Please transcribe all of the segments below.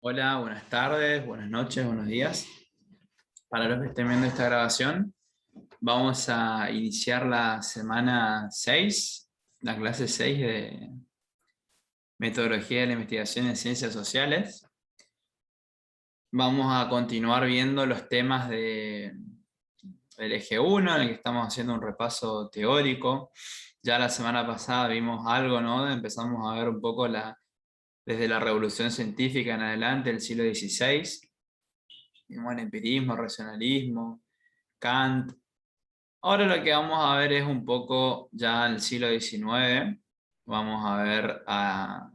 Hola, buenas tardes, buenas noches, buenos días. Para los que estén viendo esta grabación, vamos a iniciar la semana 6, la clase 6 de Metodología de la Investigación en Ciencias Sociales. Vamos a continuar viendo los temas del eje 1, en el que estamos haciendo un repaso teórico. Ya la semana pasada vimos algo, ¿no? Empezamos a ver un poco desde la Revolución Científica en adelante, el siglo XVI. Vimos el empirismo, racionalismo, Kant. Ahora lo que vamos a ver es un poco ya el siglo XIX. Vamos a ver a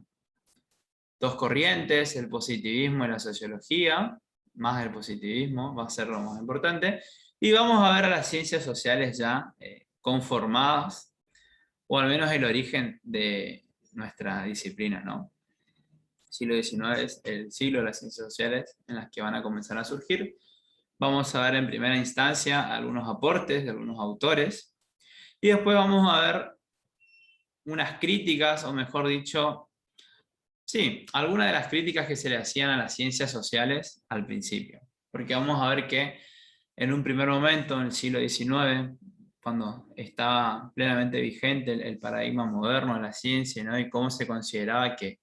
dos corrientes, el positivismo y la sociología. Más el positivismo va a ser lo más importante. Y vamos a ver a las ciencias sociales ya conformadas, o al menos el origen de nuestra disciplina, ¿no? El siglo XIX es el siglo de las ciencias sociales en las que van a comenzar a surgir. Vamos a ver en primera instancia algunos aportes de algunos autores y después vamos a ver unas críticas, o mejor dicho, sí, algunas de las críticas que se le hacían a las ciencias sociales al principio. Porque vamos a ver que en un primer momento, en el siglo XIX, cuando estaba plenamente vigente el paradigma moderno de la ciencia, ¿no? Y cómo se consideraba que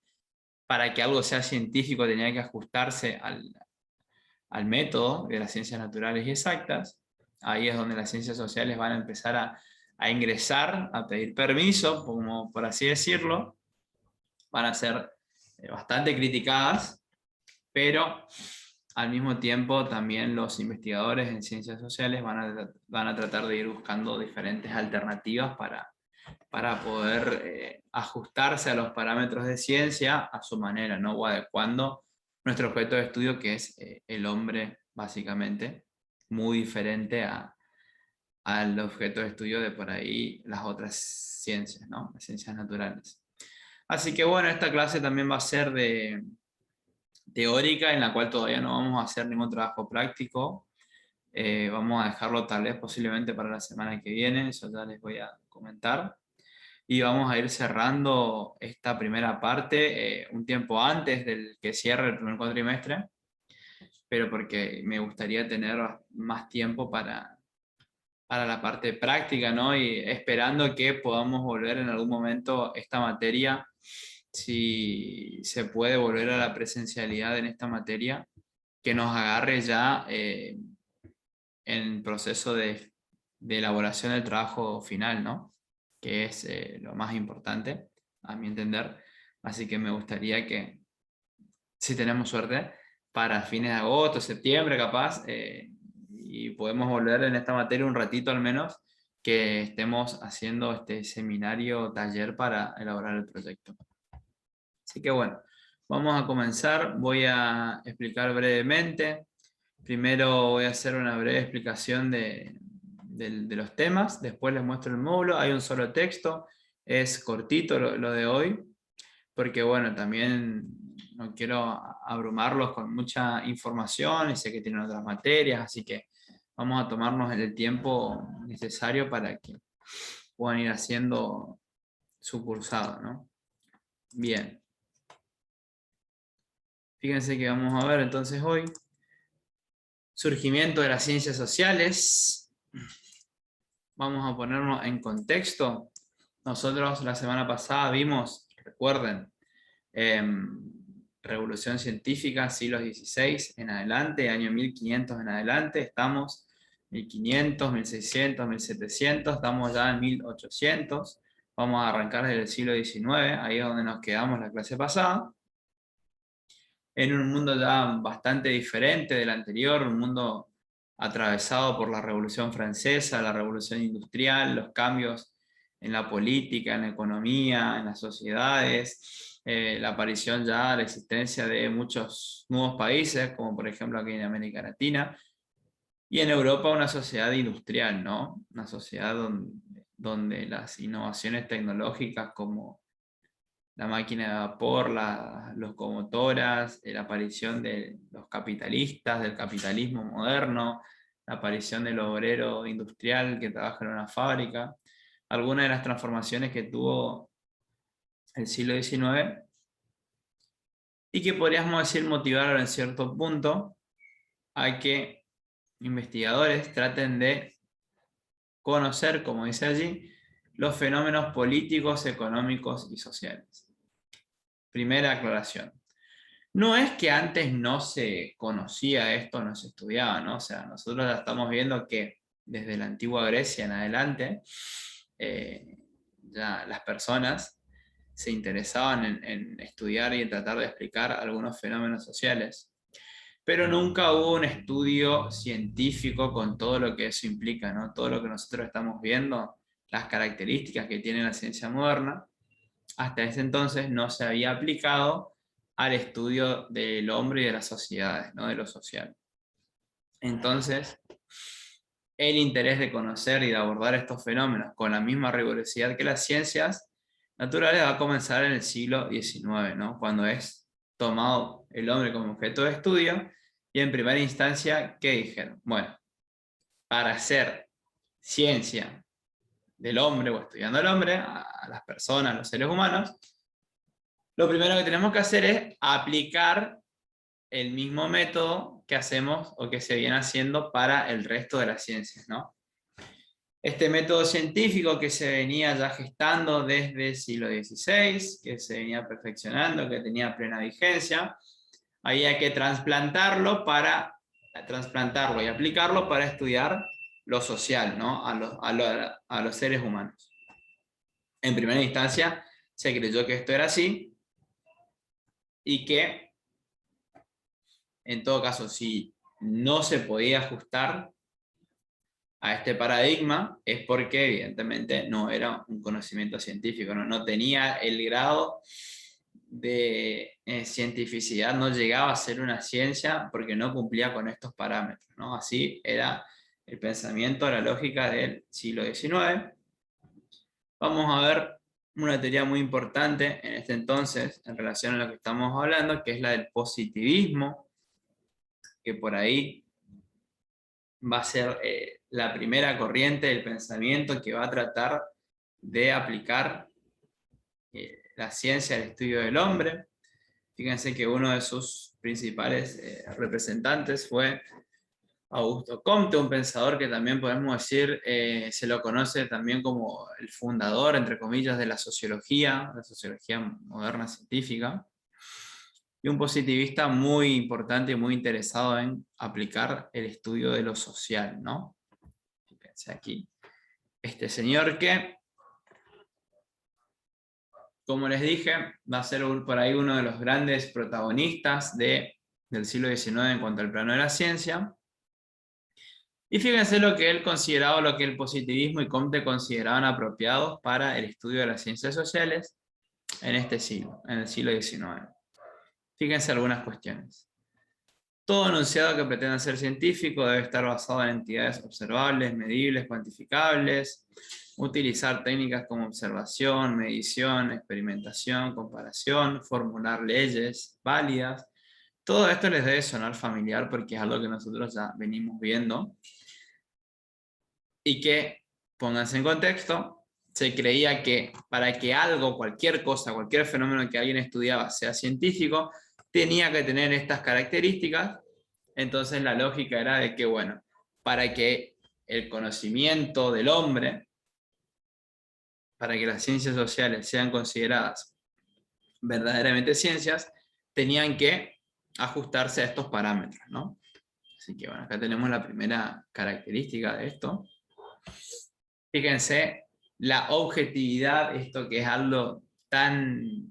para que algo sea científico tenía que ajustarse al método de las ciencias naturales y exactas. Ahí es donde las ciencias sociales van a empezar a ingresar, a pedir permiso, como por así decirlo. Van a ser bastante criticadas, pero al mismo tiempo también los investigadores en ciencias sociales van a tratar de ir buscando diferentes alternativas para poder ajustarse a los parámetros de ciencia a su manera, ¿no? O adecuando nuestro objeto de estudio, que es el hombre, básicamente, muy diferente al objeto de estudio de por ahí las otras ciencias, ¿no? Las ciencias naturales. Así que bueno, esta clase también va a ser de teórica, en la cual todavía no vamos a hacer ningún trabajo práctico. Vamos a dejarlo tal vez posiblemente para la semana que viene, eso ya les voy a comentar. Y vamos a ir cerrando esta primera parte un tiempo antes del que cierre el primer cuatrimestre, pero porque me gustaría tener más tiempo para la parte práctica, ¿no? Y esperando que podamos volver en algún momento esta materia, si se puede volver a la presencialidad en esta materia, que nos agarre ya en proceso de elaboración del trabajo final, ¿no? Que es lo más importante, a mi entender. Así que me gustaría que, si tenemos suerte, para fines de agosto, septiembre capaz, y podemos volver en esta materia un ratito al menos, que estemos haciendo este seminario taller para elaborar el proyecto. Así que bueno, vamos a comenzar. Voy a explicar brevemente. Primero voy a hacer una breve explicación de los temas, después les muestro el módulo. Hay un solo texto, es cortito lo de hoy, porque bueno, también no quiero abrumarlos con mucha información y sé que tienen otras materias, así que vamos a tomarnos el tiempo necesario para que puedan ir haciendo su cursado, ¿no? Bien, fíjense que vamos a ver entonces hoy surgimiento de las ciencias sociales. Vamos a ponernos en contexto. Nosotros la semana pasada vimos, recuerden, Revolución Científica, siglo XVI en adelante, año 1500 en adelante, estamos 1500, 1600, 1700, estamos ya en 1800, vamos a arrancar desde el siglo XIX, ahí es donde nos quedamos la clase pasada, en un mundo ya bastante diferente del anterior, un mundo atravesado por la Revolución Francesa, la Revolución Industrial, los cambios en la política, en la economía, en las sociedades, la aparición ya, la existencia de muchos nuevos países, como por ejemplo aquí en América Latina, y en Europa una sociedad industrial, ¿no? Una sociedad donde las innovaciones tecnológicas como la máquina de vapor, las locomotoras, la aparición de los capitalistas, del capitalismo moderno, la aparición del obrero industrial que trabaja en una fábrica, algunas de las transformaciones que tuvo el siglo XIX y que podríamos decir motivaron en cierto punto a que investigadores traten de conocer, como dice allí, los fenómenos políticos, económicos y sociales. Primera aclaración. No es que antes no se conocía esto, no se estudiaba, ¿no? O sea, nosotros ya estamos viendo que desde la antigua Grecia en adelante, ya las personas se interesaban en estudiar y en tratar de explicar algunos fenómenos sociales, pero nunca hubo un estudio científico con todo lo que eso implica, ¿no? Todo lo que nosotros estamos viendo, las características que tiene la ciencia moderna, hasta ese entonces no se había aplicado al estudio del hombre y de las sociedades, ¿no? De lo social. Entonces, el interés de conocer y de abordar estos fenómenos con la misma rigurosidad que las ciencias naturales va a comenzar en el siglo XIX, ¿no? Cuando es tomado el hombre como objeto de estudio y en primera instancia, ¿qué dijeron? Bueno, para hacer ciencia del hombre o estudiando al hombre, a las personas, a los seres humanos, lo primero que tenemos que hacer es aplicar el mismo método que hacemos o que se viene haciendo para el resto de las ciencias, ¿no? Este método científico que se venía ya gestando desde el siglo XVI, que se venía perfeccionando, que tenía plena vigencia, había que trasplantarlo y aplicarlo para estudiar lo social, ¿no? A los seres humanos. En primera instancia se creyó que esto era así y que en todo caso, si no se podía ajustar a este paradigma, es porque evidentemente no era un conocimiento científico, no tenía el grado de cientificidad, no llegaba a ser una ciencia porque no cumplía con estos parámetros, ¿no? Así era el pensamiento, la lógica del siglo XIX. Vamos a ver una teoría muy importante en este entonces, en relación a lo que estamos hablando, que es la del positivismo, que por ahí va a ser la primera corriente del pensamiento que va a tratar de aplicar la ciencia al estudio del hombre. Fíjense que uno de sus principales representantes fue Augusto Comte, un pensador que también podemos decir, se lo conoce también como el fundador, entre comillas, de la sociología moderna científica, y un positivista muy importante y muy interesado en aplicar el estudio de lo social, ¿no? Fíjense aquí, este señor que, como les dije, va a ser por ahí uno de los grandes protagonistas del siglo XIX en cuanto al plano de la ciencia. Y fíjense lo que él consideraba, lo que el positivismo y Comte consideraban apropiados para el estudio de las ciencias sociales en este siglo, en el siglo XIX. Fíjense algunas cuestiones. Todo enunciado que pretenda ser científico debe estar basado en entidades observables, medibles, cuantificables, utilizar técnicas como observación, medición, experimentación, comparación, formular leyes válidas. Todo esto les debe sonar familiar porque es algo que nosotros ya venimos viendo y que, pónganse en contexto, se creía que para que algo, cualquier cosa, cualquier fenómeno que alguien estudiaba sea científico, tenía que tener estas características. Entonces la lógica era de que, bueno, para que el conocimiento del hombre, para que las ciencias sociales sean consideradas verdaderamente ciencias, tenían que ajustarse a estos parámetros, ¿no? Así que bueno, acá tenemos la primera característica de esto. Fíjense, la objetividad, esto que es algo tan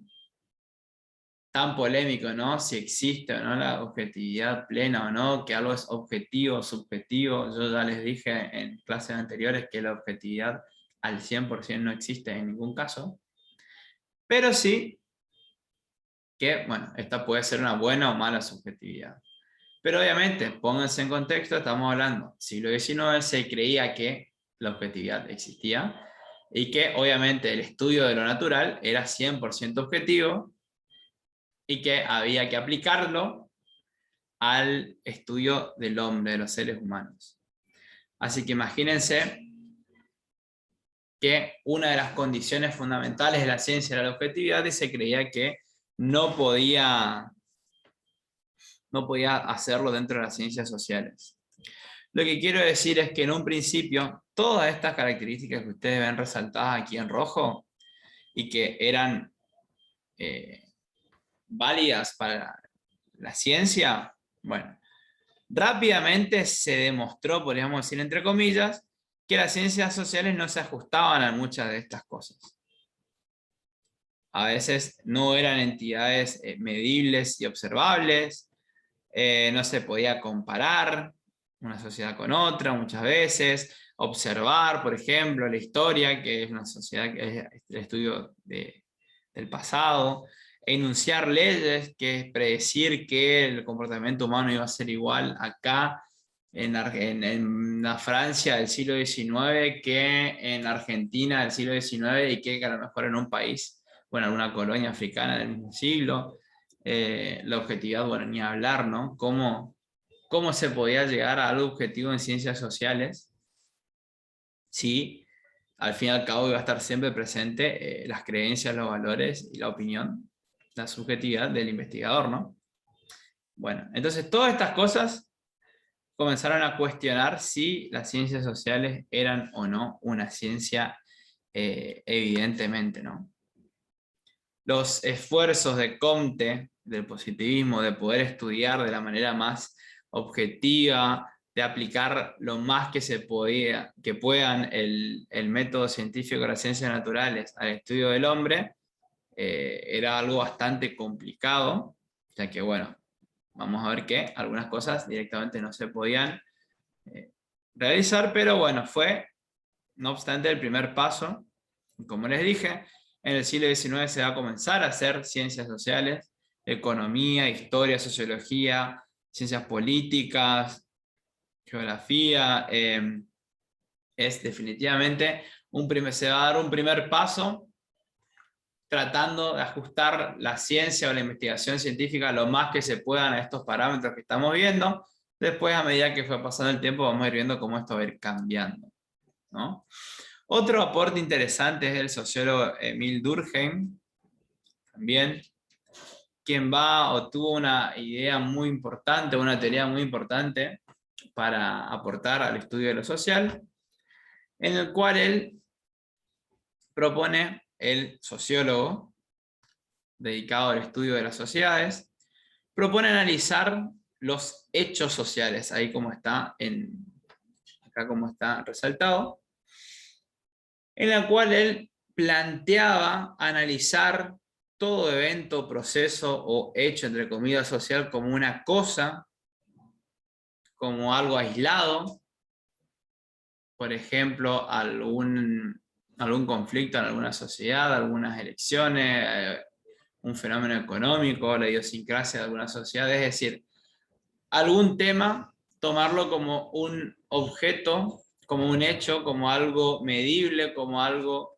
polémico, ¿no? Si existe o no la objetividad plena o no, que algo es objetivo o subjetivo. Yo ya les dije en clases anteriores que la objetividad al 100% no existe en ningún caso, pero sí que, bueno, esta puede ser una buena o mala subjetividad. Pero obviamente, pónganse en contexto, estamos hablando, siglo XIX se creía que la objetividad existía y que obviamente el estudio de lo natural era 100% objetivo y que había que aplicarlo al estudio del hombre, de los seres humanos. Así que imagínense que una de las condiciones fundamentales de la ciencia era la objetividad y se creía que no podía no podía hacerlo dentro de las ciencias sociales. Lo que quiero decir es que en un principio, todas estas características que ustedes ven resaltadas aquí en rojo y que eran válidas para la ciencia, bueno, rápidamente se demostró, podríamos decir entre comillas, que las ciencias sociales no se ajustaban a muchas de estas cosas. A veces no eran entidades medibles y observables, no se podía comparar una sociedad con otra muchas veces, observar, por ejemplo, la historia, que es una sociedad que es el estudio del pasado, enunciar leyes, que es predecir que el comportamiento humano iba a ser igual acá en la Francia del siglo XIX que en Argentina del siglo XIX y que a lo mejor en un país, bueno, en una colonia africana del mismo siglo. La objetividad, bueno, ni hablar, ¿no? ¿Cómo se podía llegar a algo objetivo en ciencias sociales si al fin y al cabo iba a estar siempre presente las creencias, los valores y la opinión, la subjetividad del investigador, ¿no? Bueno, entonces todas estas cosas comenzaron a cuestionar si las ciencias sociales eran o no una ciencia, evidentemente, ¿no? Los esfuerzos de Comte, del positivismo, de poder estudiar de la manera más objetiva, de aplicar lo más que se podía, que puedan el método científico de las ciencias naturales al estudio del hombre, era algo bastante complicado, ya que bueno, vamos a ver que algunas cosas directamente no se podían realizar, pero bueno, fue no obstante el primer paso. Como les dije, en el siglo XIX se va a comenzar a hacer ciencias sociales, economía, historia, sociología, ciencias políticas, geografía. Es definitivamente se va a dar un primer paso tratando de ajustar la ciencia o la investigación científica lo más que se puedan a estos parámetros que estamos viendo. Después, a medida que fue pasando el tiempo, vamos a ir viendo cómo esto va a ir cambiando, ¿no? Otro aporte interesante es el sociólogo Emil Durkheim, también, quien tuvo una idea muy importante, una teoría muy importante para aportar al estudio de lo social, en el cual él propone, el sociólogo dedicado al estudio de las sociedades, propone analizar los hechos sociales, ahí como está acá como está resaltado, en la cual él planteaba analizar todo evento, proceso o hecho, entre comillas, social como una cosa, como algo aislado, por ejemplo, algún conflicto en alguna sociedad, algunas elecciones, un fenómeno económico, la idiosincrasia de alguna sociedad, es decir, algún tema, tomarlo como un objeto, como un hecho, como algo medible, como algo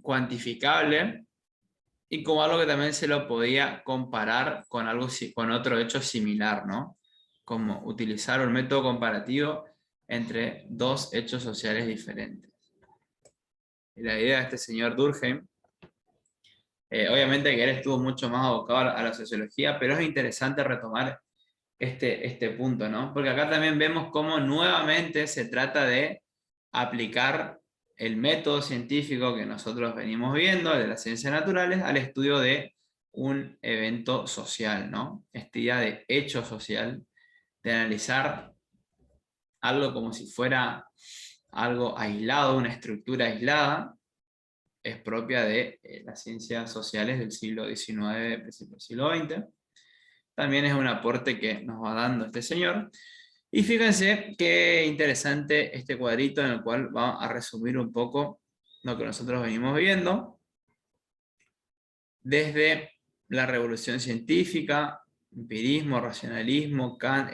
cuantificable, y como algo que también se lo podía comparar con con otro hecho similar, ¿no? Como utilizar un método comparativo entre dos hechos sociales diferentes. Y la idea de este señor Durkheim, obviamente que él estuvo mucho más abocado a la sociología, pero es interesante retomar este punto, ¿no? Porque acá también vemos cómo nuevamente se trata de aplicar el método científico que nosotros venimos viendo, de las ciencias naturales, al estudio de un evento social, ¿no? Esta idea de hecho social, de analizar algo como si fuera algo aislado, una estructura aislada, es propia de las ciencias sociales del siglo XIX, principio del siglo XX. También es un aporte que nos va dando este señor. Y fíjense qué interesante este cuadrito en el cual va a resumir un poco lo que nosotros venimos viendo desde la revolución científica, empirismo, racionalismo, Kant,